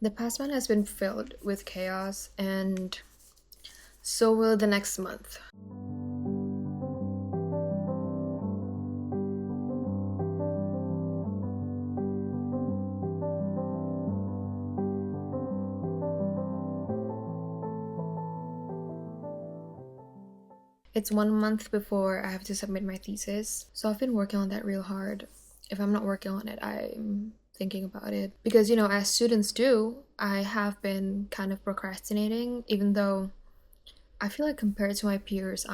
The past month has been filled with chaos, and so will the next month. It's 1 month before I have to submit my thesis, so I've been working on that real hard. If I'm not working on it, I'm thinking about it. Because, as students do, I have been kind of procrastinating, even though I feel like compared to my peers,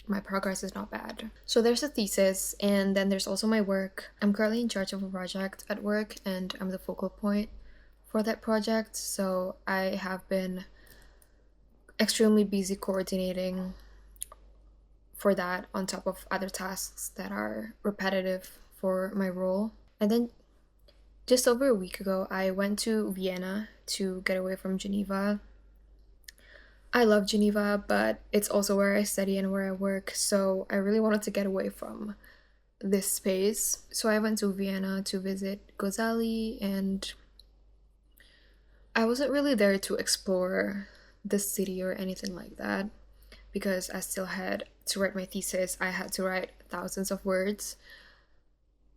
my progress is not bad. So there's a thesis, and then there's also my work. I'm currently in charge of a project at work, and I'm the focal point for that project, so I have been extremely busy coordinating for that on top of other tasks that are repetitive for my role. And then just over a week ago, I went to Vienna to get away from Geneva. I love Geneva, but it's also where I study and where I work, so I really wanted to get away from this space. So I went to Vienna to visit Gozali, and I wasn't really there to explore the city or anything like that because I still had to write my thesis. I had to write thousands of words,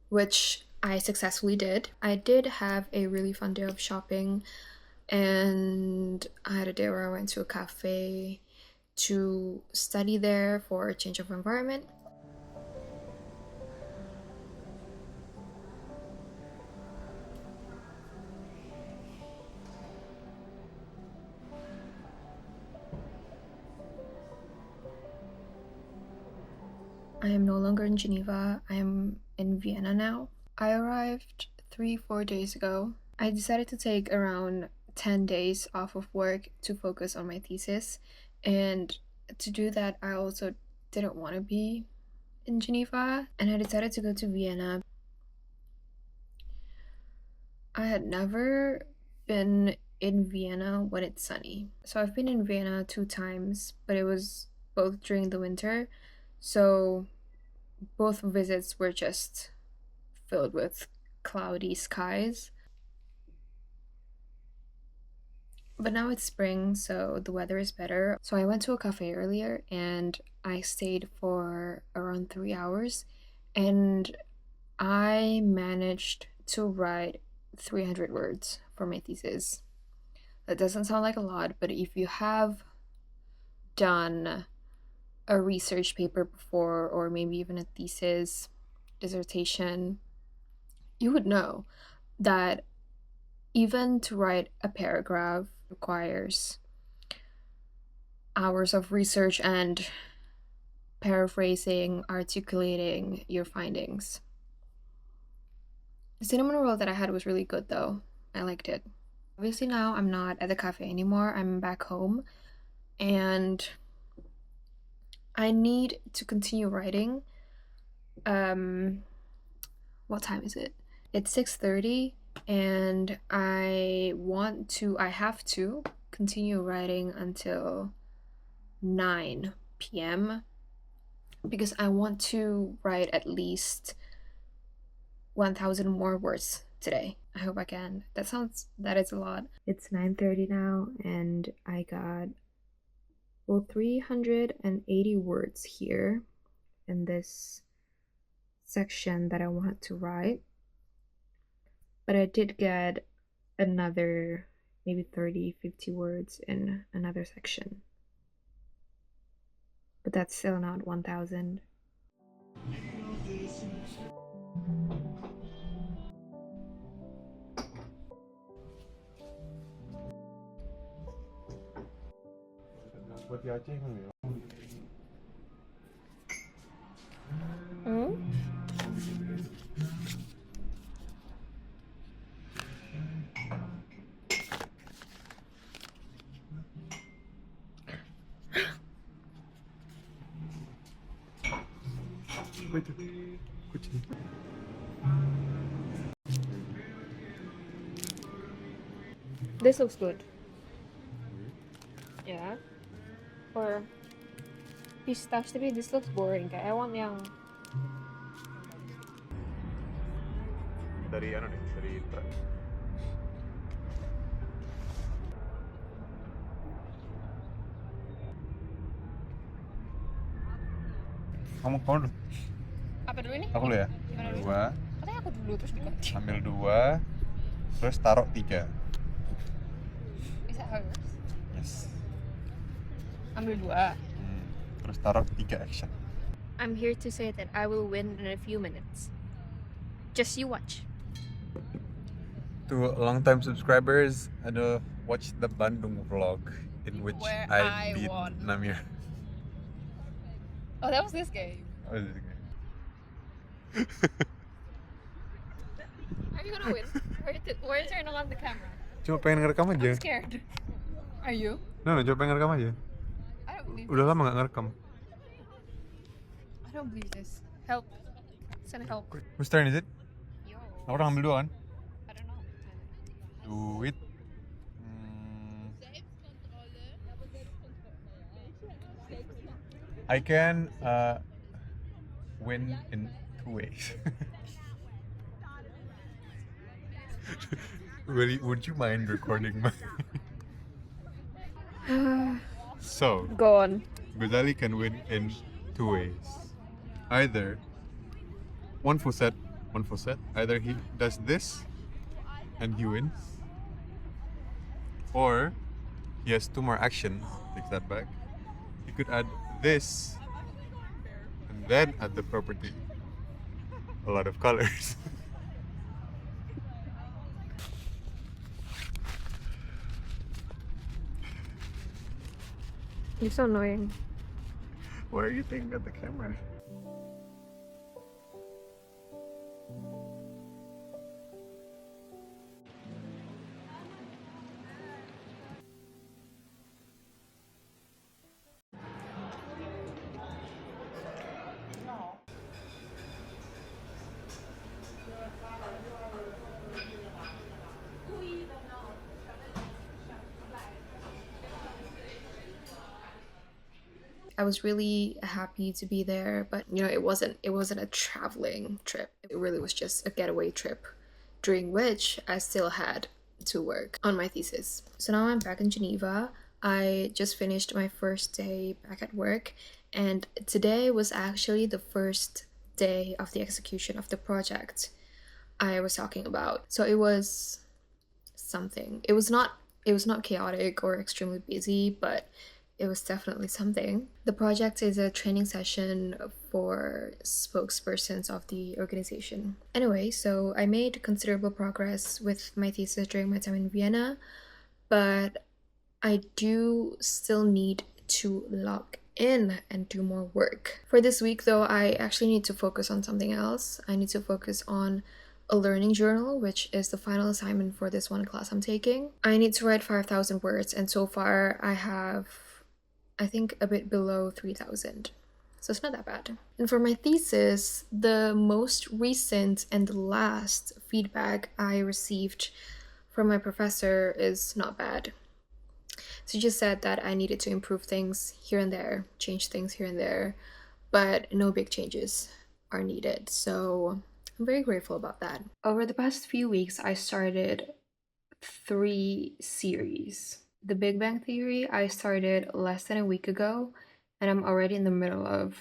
which I successfully did. I did have a really fun day of shopping, and I had a day where I went to a cafe to study there for a change of environment. I am no longer in Geneva. I am in Vienna now. I arrived 3-4 days ago. I decided to take around 10 days off of work to focus on my thesis. And to do that, I also didn't want to be in Geneva, and I decided to go to Vienna. I had never been in Vienna when it's sunny. So I've been in Vienna 2 times, but it was both during the winter. So both visits were just filled with cloudy skies. But now it's spring, so the weather is better. So I went to a cafe earlier and I stayed for around 3 hours, and I managed to write 300 words for my thesis. That doesn't sound like a lot, but if you have done a research paper before, or maybe even a thesis, dissertation, you would know that even to write a paragraph requires hours of research and paraphrasing, articulating your findings. The cinnamon roll that I had was really good though. I liked it. Obviously now I'm not at the cafe anymore. I'm back home, and I need to continue writing. What time is it? It's 6:30, and I have to continue writing until 9 p.m. because I want to write at least 1,000 more words today. I hope I can. That is a lot. It's 9:30 now, and I got 380 words here in this section that I want to write. But I did get another maybe 30-50 words in another section. But that's still not 1,000. This looks good. Yeah. Or pistache, tapi this looks boring. I want yang dari Kamu dulu. Apa dulu nih? Aku dulu ya. Gimana dulu? 2. Katanya aku dulu terus diganti. Ambil 2. Terus taruh 3. Is that how it works? Yes. Ambil 2. Terus taruh 3 action. I'm here to say that I will win in a few minutes. Just you watch. To long-time subscribers, watch the Bandung vlog in which Where I I beat won. Namir. Oh, that was this game. Oh, this is good. Are you gonna win? Why are you turning on the camera? Cuma pengen ngerekam aja. I'm scared. Are you? No, cuma pengen ngerekam aja. I don't believe Udah lama gak ngerekam. I don't believe this. Help. Send help. Whose turn is it? Yo. Aku udah ngambil 2 kan? I don't know. Do it. I can win in 2 ways. Would you mind recording my? So, Go on. Ghazali can win in 2 ways. Either one full set. Either he does this and he wins, or he has 2 more action. Takes that back. He could add this and then add the property. A lot of colors. You're so annoying. Why are you taking at the camera? I was really happy to be there, but it wasn't a traveling trip. It really was just a getaway trip, during which I still had to work on my thesis. So now I'm back in Geneva. I just finished my first day back at work, and today was actually the first day of the execution of the project I was talking about. So it was something. It was not chaotic or extremely busy, but it was definitely something. The project is a training session for spokespersons of the organization. Anyway, so I made considerable progress with my thesis during my time in Vienna, but I do still need to log in and do more work. For this week though, I actually need to focus on something else. I need to focus on a learning journal, which is the final assignment for this one class I'm taking. I need to write 5,000 words, and so far I have, I think, a bit below 3,000. So it's not that bad. And for my thesis, the most recent and the last feedback I received from my professor is not bad. She just said that I needed to improve things here and there, change things here and there, but no big changes are needed. So I'm very grateful about that. Over the past few weeks, I started 3 series. The Big Bang Theory I started less than a week ago, and I'm already in the middle of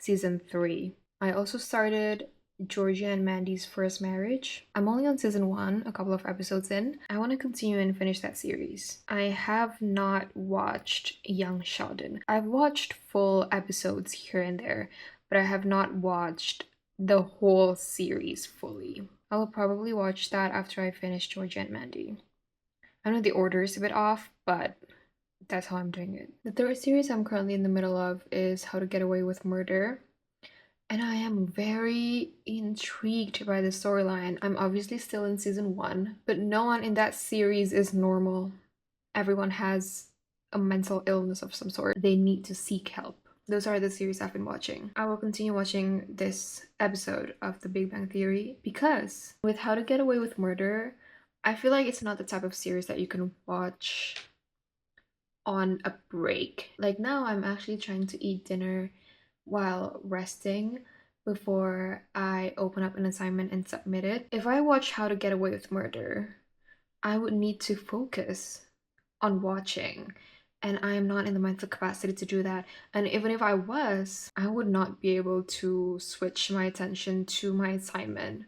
season 3. I also started Georgia and Mandy's First Marriage. I'm only on season 1, a couple of episodes in. I want to continue and finish that series. I have not watched Young Sheldon. I've watched full episodes here and there, but I have not watched the whole series fully. I will probably watch that after I finish Georgia and Mandy. I know the order is a bit off, but that's how I'm doing it. The 3rd series I'm currently in the middle of is How to Get Away with Murder. And I am very intrigued by the storyline. I'm obviously still in season 1, but no one in that series is normal. Everyone has a mental illness of some sort. They need to seek help. Those are the series I've been watching. I will continue watching this episode of The Big Bang Theory because with How to Get Away with Murder, I feel like it's not the type of series that you can watch on a break. Like now I'm actually trying to eat dinner while resting before I open up an assignment and submit it. If I watch How to Get Away with Murder, I would need to focus on watching and I am not in the mental capacity to do that. And even if I was, I would not be able to switch my attention to my assignment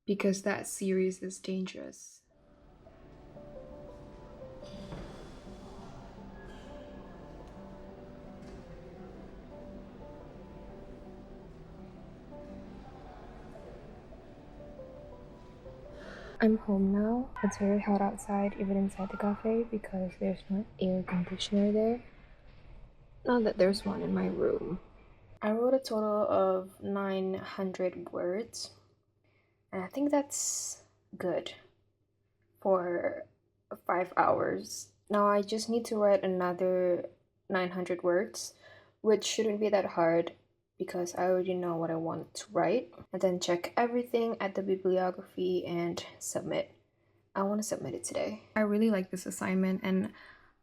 because that series is dangerous. I'm home now. It's very hot outside, even inside the cafe, because there's no air conditioner there. Not that there's one in my room. I wrote a total of 900 words, and I think that's good for 5 hours. Now I just need to write another 900 words, which shouldn't be that hard because I already know what I want to write, and then check everything at the bibliography and submit. I want to submit it today. I really like this assignment and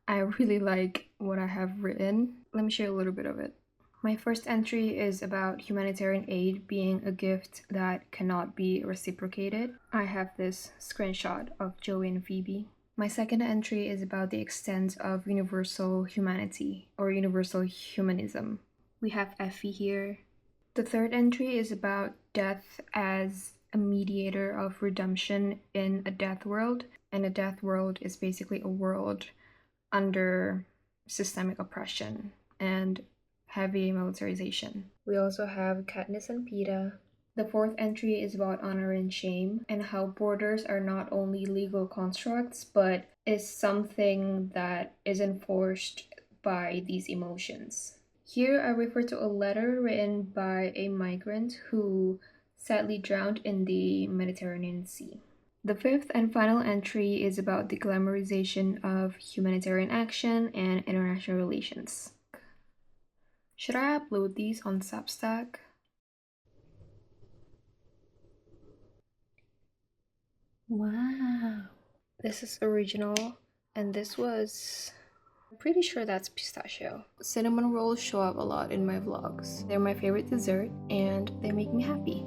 I really like what I have written. Let me share a little bit of it. My first entry is about humanitarian aid being a gift that cannot be reciprocated. I have this screenshot of Joey and Phoebe. My second entry is about the extent of universal humanity or universal humanism. We have Effie here. The third entry is about death as a mediator of redemption in a death world. And a death world is basically a world under systemic oppression and heavy militarization. We also have Katniss and Peeta. The fourth entry is about honor and shame and how borders are not only legal constructs but is something that is enforced by these emotions. Here I refer to a letter written by a migrant who sadly drowned in the Mediterranean Sea. The fifth and final entry is about the glamorization of humanitarian action and international relations. Should I upload these on Substack? Wow. This is original, and this was... I'm pretty sure that's pistachio. Cinnamon rolls show up a lot in my vlogs. They're my favorite dessert, and they make me happy.